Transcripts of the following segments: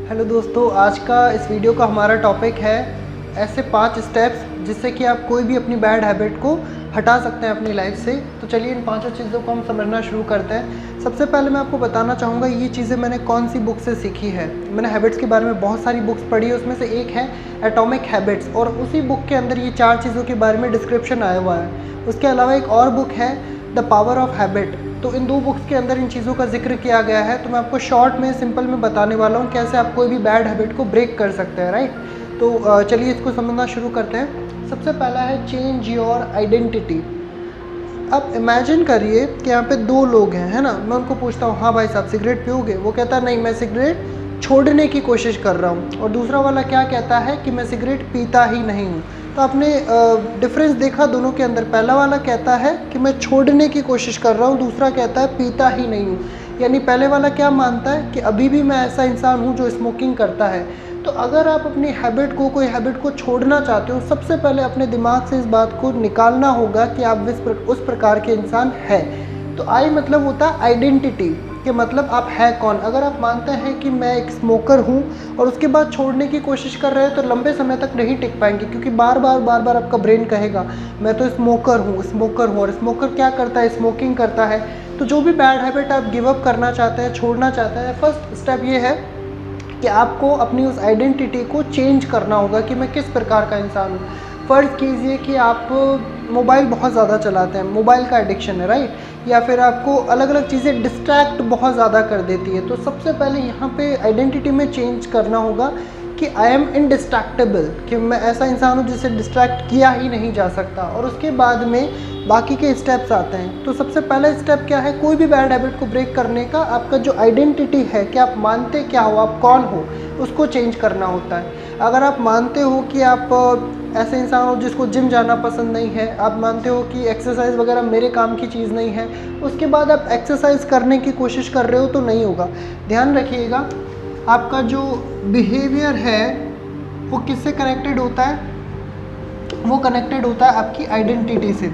Hello दोस्तों, आज का इस वीडियो का हमारा टॉपिक है ऐसे 5 स्टेप्स जिससे कि आप कोई भी अपनी बैड हैबिट को हटा सकते हैं अपनी लाइफ से। तो चलिए इन पांचों चीज़ों को हम समझना शुरू करते हैं। सबसे पहले मैं आपको बताना चाहूँगा ये चीज़ें मैंने कौन सी बुक से सीखी है। मैंने हैबिट्स के बारे में बहुत सारी बुक्स पढ़ी है, उसमें से एक है एटॉमिक हैबिट्स, और उसी बुक के अंदर ये 4 चीज़ों के बारे में डिस्क्रिप्शन आया हुआ है। उसके अलावा एक और बुक है द पावर ऑफ हैबिट। तो इन 2 बुक्स के अंदर इन चीज़ों का जिक्र किया गया है। तो मैं आपको शॉर्ट में सिंपल में बताने वाला हूँ कैसे आप कोई भी बैड हैबिट को ब्रेक कर सकते हैं, राइट। तो चलिए इसको समझना शुरू करते हैं। सबसे पहला है चेंज योर आइडेंटिटी। अब इमेजिन करिए कि यहाँ पे 2 लोग हैं, है ना। मैं उनको पूछता हूँ, हाँ भाई साहब सिगरेट पियोगे? वो कहता है नहीं, मैं सिगरेट छोड़ने की कोशिश कर रहा हूँ। और दूसरा वाला क्या कहता है कि मैं सिगरेट पीता ही नहीं हूँ। तो आपने डिफरेंस देखा दोनों के अंदर। पहला वाला कहता है कि मैं छोड़ने की कोशिश कर रहा हूँ, दूसरा कहता है पीता ही नहीं हूँ। यानी पहले वाला क्या मानता है कि अभी भी मैं ऐसा इंसान हूँ जो स्मोकिंग करता है। तो अगर आप अपनी हैबिट को, कोई हैबिट को छोड़ना चाहते हो, सबसे पहले अपने दिमाग से इस बात को निकालना होगा कि आप उस प्रकार के इंसान हैं। तो आई मतलब होता है आइडेंटिटी, कि मतलब आप है कौन। अगर आप मानते हैं कि मैं एक स्मोकर हूँ और उसके बाद छोड़ने की कोशिश कर रहे हैं तो लंबे समय तक नहीं टिक पाएंगे, क्योंकि बार बार आपका ब्रेन कहेगा मैं तो स्मोकर हूँ। और स्मोकर क्या करता है? स्मोकिंग करता है। तो जो भी बैड हैबिट आप गिव अप करना चाहते हैं, छोड़ना चाहते हैं, फर्स्ट स्टेप ये है कि आपको अपनी उस आइडेंटिटी को चेंज करना होगा कि मैं किस प्रकार का इंसान हूँ। फ़र्ज़ कीजिए कि आप मोबाइल बहुत ज़्यादा चलाते हैं, मोबाइल का एडिक्शन है, राइट। या फिर आपको अलग अलग चीज़ें डिस्ट्रैक्ट बहुत ज़्यादा कर देती है। तो सबसे पहले यहाँ पे आइडेंटिटी में चेंज करना होगा कि आई एम इनडिस्ट्रैक्टेबल, कि मैं ऐसा इंसान हूँ जिसे डिस्ट्रैक्ट किया ही नहीं जा सकता। और उसके बाद में बाकी के स्टेप्स आते हैं। तो सबसे पहला स्टेप क्या है कोई भी बैड हैबिट को ब्रेक करने का? आपका जो आइडेंटिटी है कि आप मानते क्या हो, आप कौन हो, उसको चेंज करना होता है। अगर आप मानते हो कि आप ऐसे इंसान हो जिसको जिम जाना पसंद नहीं है, आप मानते हो कि एक्सरसाइज वगैरह मेरे काम की चीज़ नहीं है, उसके बाद आप एक्सरसाइज करने की कोशिश कर रहे हो तो नहीं होगा। ध्यान रखिएगा, आपका जो बिहेवियर है वो किससे कनेक्टेड होता है? वो कनेक्टेड होता है आपकी आइडेंटिटी से।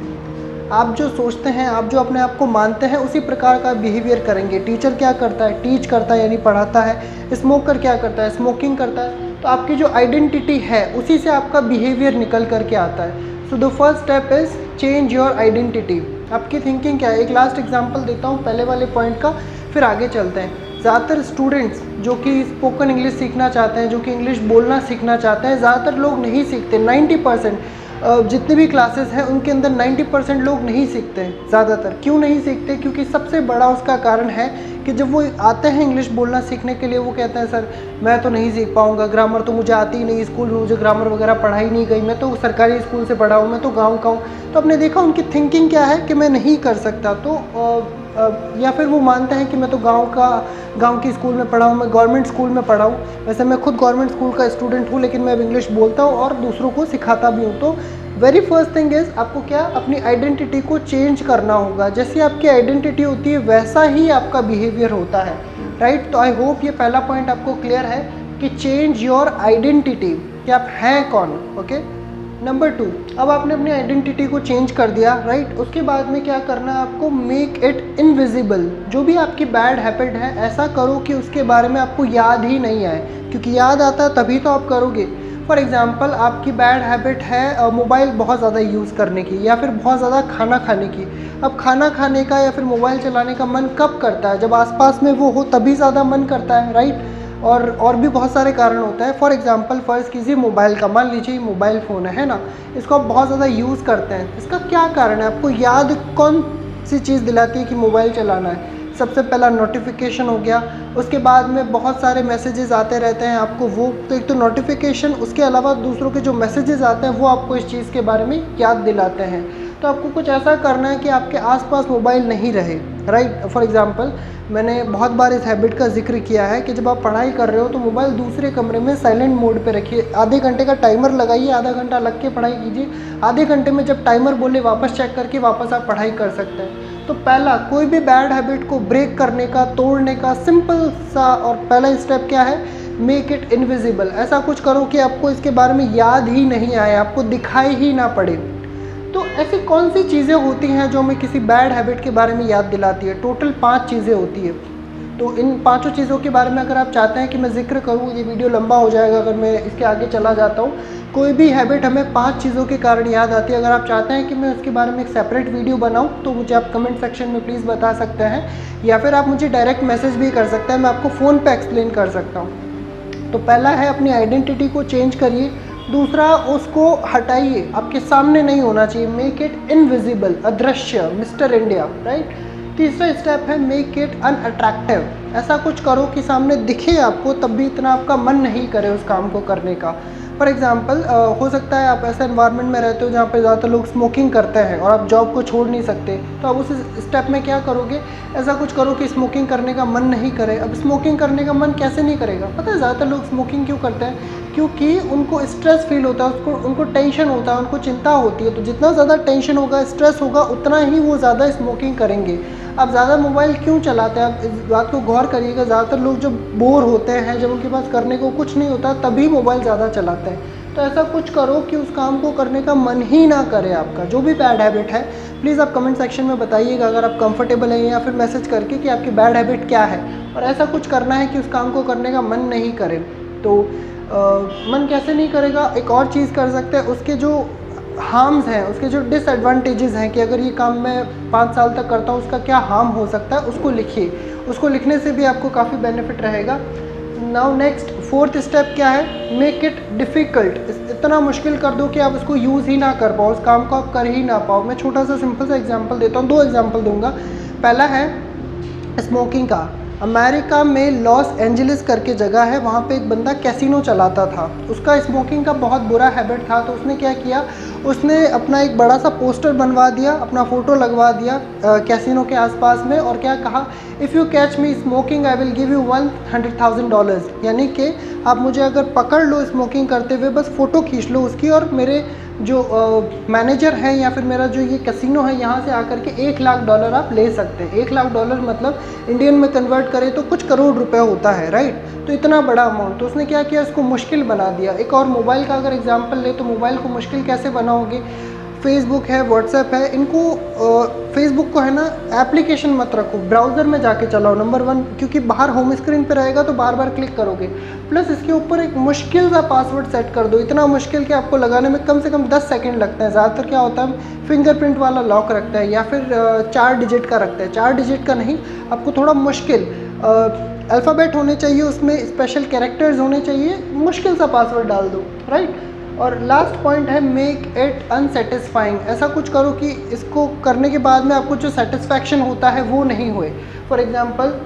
आप जो सोचते हैं, आप जो अपने आप को मानते हैं, उसी प्रकार का बिहेवियर करेंगे। टीचर क्या करता है? टीच करता है, यानी पढ़ाता है। स्मोकर क्या करता है? स्मोकिंग करता है। तो आपकी जो आइडेंटिटी है उसी से आपका बिहेवियर निकल करके आता है। So the first step is change your identity. आपकी थिंकिंग क्या है? एक लास्ट एग्जाम्पल देता हूँ पहले वाले पॉइंट का, फिर आगे चलते हैं। ज़्यादातर स्टूडेंट्स जो कि स्पोकन इंग्लिश सीखना चाहते हैं, जो कि इंग्लिश बोलना सीखना चाहते हैं, ज़्यादातर लोग नहीं सीखते। 90% जितने भी क्लासेस हैं उनके अंदर 90% लोग नहीं सीखते हैं। ज़्यादातर क्यों नहीं सीखते? क्योंकि सबसे बड़ा उसका कारण है कि जब वो आते हैं इंग्लिश बोलना सीखने के लिए, वो कहते हैं सर मैं तो नहीं सीख पाऊँगा, ग्रामर तो मुझे आती ही नहीं, स्कूल में मुझे ग्रामर वगैरह पढ़ाई नहीं गई, मैं तो सरकारी स्कूल से पढ़ा हूँ, मैं तो गाँव का हूँ। तो आपने देखा उनकी थिंकिंग क्या है कि मैं नहीं कर सकता। तो या फिर वो मानते हैं कि मैं तो गांव की स्कूल में पढ़ा हूँ, मैं गवर्नमेंट स्कूल में पढ़ा हूँ। वैसे मैं खुद गवर्नमेंट स्कूल का स्टूडेंट हूँ, लेकिन मैं अब इंग्लिश बोलता हूँ और दूसरों को सिखाता भी हूँ। तो वेरी फर्स्ट थिंग इज़ आपको क्या, अपनी आइडेंटिटी को चेंज करना होगा। जैसी आपकी आइडेंटिटी होती है वैसा ही आपका बिहेवियर होता है, राइट। तो आई होप ये पहला पॉइंट आपको क्लियर है कि चेंज योर आइडेंटिटी, कि आप हैं कौन। ओके। नंबर 2, अब आपने अपनी आइडेंटिटी को चेंज कर दिया, राइट। उसके बाद में क्या करना है आपको? Make it invisible. जो भी आपकी बैड हैबिट है ऐसा करो कि उसके बारे में आपको याद ही नहीं आए, क्योंकि याद आता है तभी तो आप करोगे। फॉर एग्जांपल, आपकी बैड हैबिट है मोबाइल बहुत ज़्यादा यूज़ करने की, या फिर बहुत ज़्यादा खाना खाने की। अब खाना खाने का या फिर मोबाइल चलाने का मन कब करता है? जब आसपास में वो हो तभी ज़्यादा मन करता है, राइट। और भी बहुत सारे कारण होता है। फॉर एग्जांपल फ़र्ज़ कीजिए मोबाइल का, मान लीजिए मोबाइल फ़ोन है ना, इसको आप बहुत ज़्यादा यूज़ करते हैं। इसका क्या कारण है? आपको याद कौन सी चीज़ दिलाती है कि मोबाइल चलाना है? सबसे पहला नोटिफिकेशन हो गया, उसके बाद में बहुत सारे मैसेजेस आते रहते हैं आपको। वो तो एक तो नोटिफिकेशन, उसके अलावा दूसरों के जो मैसेजेस आते हैं वो आपको इस चीज़ के बारे में याद दिलाते हैं। तो आपको कुछ ऐसा करना है कि आपके आसपास मोबाइल नहीं रहे, राइट। फॉर एग्जांपल, मैंने बहुत बार इस हैबिट का जिक्र किया है कि जब आप पढ़ाई कर रहे हो तो मोबाइल दूसरे कमरे में साइलेंट मोड पे रखिए। आधे घंटे का टाइमर लगाइए, आधा घंटा लग के पढ़ाई कीजिए। आधे घंटे में जब टाइमर बोले वापस चेक करके वापस आप पढ़ाई कर सकते हैं। तो पहला, कोई भी बैड हैबिट को ब्रेक करने का, तोड़ने का सिंपल सा और पहला स्टेप क्या है? Make it invisible. ऐसा कुछ करो कि आपको इसके बारे में याद ही नहीं आए, आपको दिखाई ही ना पड़े। तो ऐसी कौन सी चीज़ें होती हैं जो हमें किसी बैड हैबिट के बारे में याद दिलाती है? टोटल 5 चीज़ें होती है। तो इन पांचों चीज़ों के बारे में अगर आप चाहते हैं कि मैं जिक्र करूँ, ये वीडियो लंबा हो जाएगा अगर मैं इसके आगे चला जाता हूँ। कोई भी हैबिट हमें 5 चीज़ों के कारण याद आती है। अगर आप चाहते हैं कि मैं उसके बारे में एक सेपरेट वीडियो बनाऊँ तो मुझे आप कमेंट सेक्शन में प्लीज़ बता सकते हैं, या फिर आप मुझे डायरेक्ट मैसेज भी कर सकते हैं, मैं आपको फ़ोन पे एक्सप्लेन कर सकता हूँ। तो पहला है अपनी आइडेंटिटी को चेंज करिए। दूसरा, उसको हटाइए, आपके सामने नहीं होना चाहिए, मेक इट इनविजिबल, अदृश्य, मिस्टर इंडिया, राइट। तीसरा स्टेप है मेक इट अनअट्रैक्टिव, ऐसा कुछ करो कि सामने दिखे आपको तब भी इतना आपका मन नहीं करे उस काम को करने का। फॉर एग्जाम्पल हो सकता है आप ऐसे एनवायरनमेंट में रहते हो जहाँ पे ज़्यादातर लोग स्मोकिंग करते हैं और आप जॉब को छोड़ नहीं सकते, तो आप उस स्टेप में क्या करोगे, ऐसा कुछ करो कि स्मोकिंग करने का मन नहीं करे। अब स्मोकिंग करने का मन कैसे नहीं करेगा, पता है ज़्यादातर लोग स्मोकिंग क्यों करते हैं, क्योंकि उनको स्ट्रेस फील होता है, उनको टेंशन होता है, उनको चिंता होती है। तो जितना ज़्यादा टेंशन होगा, स्ट्रेस होगा, उतना ही वो ज़्यादा स्मोकिंग करेंगे। आप ज़्यादा मोबाइल क्यों चलाते हैं, आप इस बात को गौर करिएगा। ज़्यादातर लोग जब बोर होते हैं, जब उनके पास करने को कुछ नहीं होता, तभी मोबाइल ज़्यादा चलाते हैं। तो ऐसा कुछ करो कि उस काम को करने का मन ही ना करे आपका। जो भी बैड हैबिट है प्लीज़ आप कमेंट सेक्शन में बताइएगा अगर आप कंफर्टेबल हैं, या फिर मैसेज करके कि आपकी बैड हैबिट क्या है, और ऐसा कुछ करना है कि उस काम को करने का मन नहीं करे। तो मन कैसे नहीं करेगा, एक और चीज़ कर सकते हैं, उसके जो हार्म्स हैं, उसके जो डिसएडवांटेजेस हैं कि अगर ये काम मैं 5 साल तक करता हूँ उसका क्या हार्म हो सकता है, उसको लिखिए। उसको लिखने से भी आपको काफ़ी बेनिफिट रहेगा। नाउ नेक्स्ट, फोर्थ स्टेप क्या है, मेक इट डिफ़िकल्ट, इतना मुश्किल कर दो कि आप उसको यूज़ ही ना कर पाओ, उस काम को आप कर ही ना पाओ। मैं छोटा सा सिंपल सा एग्जांपल देता हूँ, 2 एग्जांपल दूंगा। पहला है स्मोकिंग का। अमेरिका में लॉस एंजलिस करके जगह है, वहाँ पे एक बंदा कैसीनो चलाता था, उसका स्मोकिंग का बहुत बुरा हैबिट था। तो उसने क्या किया, उसने अपना एक बड़ा सा पोस्टर बनवा दिया, अपना फ़ोटो लगवा दिया कैसीनो के आसपास में, और क्या कहा, if you catch me smoking I will give you $100,000, यानी कि आप मुझे अगर पकड़ लो स्मोकिंग करते हुए, बस फ़ोटो खींच लो उसकी, और मेरे जो मैनेजर हैं या फिर मेरा जो ये कैसीनो है यहाँ से आकर के $1,00,000 आप ले सकते हैं। $1,00,000 मतलब इंडियन में कन्वर्ट करें तो कुछ करोड़ रुपए होता है, राइट। तो इतना बड़ा अमाउंट। तो उसने क्या किया, इसको मुश्किल बना दिया। एक और मोबाइल का अगर एग्जांपल ले तो मोबाइल को मुश्किल कैसे बनाओगे, फेसबुक है, व्हाट्सएप है, इनको फेसबुक को है ना एप्लीकेशन मत रखो, ब्राउज़र में जाके चलाओ, नंबर 1, क्योंकि बाहर होम स्क्रीन पे रहेगा तो बार बार क्लिक करोगे। प्लस इसके ऊपर एक मुश्किल सा पासवर्ड सेट कर दो, इतना मुश्किल कि आपको लगाने में कम से कम 10 सेकंड लगते हैं। ज़्यादातर क्या होता है, फिंगरप्रिंट वाला लॉक रखता है या फिर 4 डिजिट का रखता है। 4 डिजिट का नहीं, आपको थोड़ा मुश्किल अल्फ़ाबेट होने चाहिए, उसमें स्पेशल कैरेक्टर्स होने चाहिए, मुश्किल सा पासवर्ड डाल दो, राइट। और लास्ट पॉइंट है मेक इट अनसेटिस्फाइंग, ऐसा कुछ करो कि इसको करने के बाद में आपको जो सेटिस्फैक्शन होता है वो नहीं होए। फॉर एग्जांपल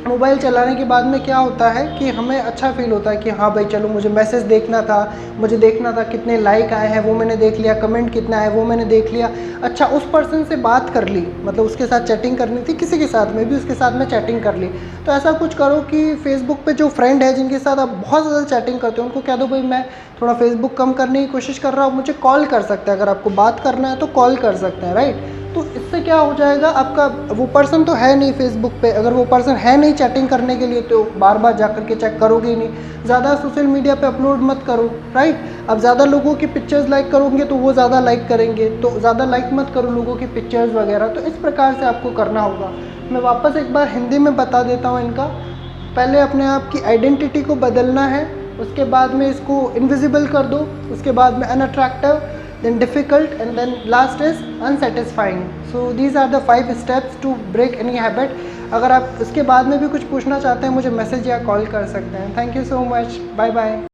मोबाइल चलाने के बाद में क्या होता है कि हमें अच्छा फील होता है कि हाँ भाई चलो मुझे मैसेज देखना था, मुझे देखना था कितने लाइक आए हैं वो मैंने देख लिया, कमेंट कितना है वो मैंने देख लिया, अच्छा उस पर्सन से बात कर ली, मतलब उसके साथ चैटिंग करनी थी, किसी के साथ में भी उसके साथ में चैटिंग कर ली। तो ऐसा कुछ करो कि फेसबुक पे जो फ्रेंड है जिनके साथ आप बहुत ज़्यादा चैटिंग करते हो, उनको कह दो भाई मैं थोड़ा फेसबुक कम करने की कोशिश कर रहा हूँ, मुझे कॉल कर सकते हैं, अगर आपको बात करना है तो कॉल कर सकते हैं, राइट। तो इससे क्या हो जाएगा, आपका वो पर्सन तो है नहीं फेसबुक पे, अगर वो पर्सन है नहीं चैटिंग करने के लिए तो बार बार जाकर के चेक करोगे ही नहीं। ज़्यादा सोशल मीडिया पे अपलोड मत करो, राइट। अब ज़्यादा लोगों की पिक्चर्स लाइक करोगे तो वो ज़्यादा लाइक करेंगे, तो ज़्यादा लाइक मत करो लोगों की पिक्चर्स वगैरह। तो इस प्रकार से आपको करना होगा। मैं वापस एक बार हिंदी में बता देता हूँ इनका। पहले अपने आप की आइडेंटिटी को बदलना है, उसके बाद में इसको इनविजिबल कर दो, उसके बाद में unattractive, then difficult, and then last is unsatisfying. So these are the 5 steps to break any habit. अगर आप इसके बाद में भी कुछ पूछना चाहते हैं मुझे मैसेज या कॉल कर सकते हैं। Thank you so much, bye bye.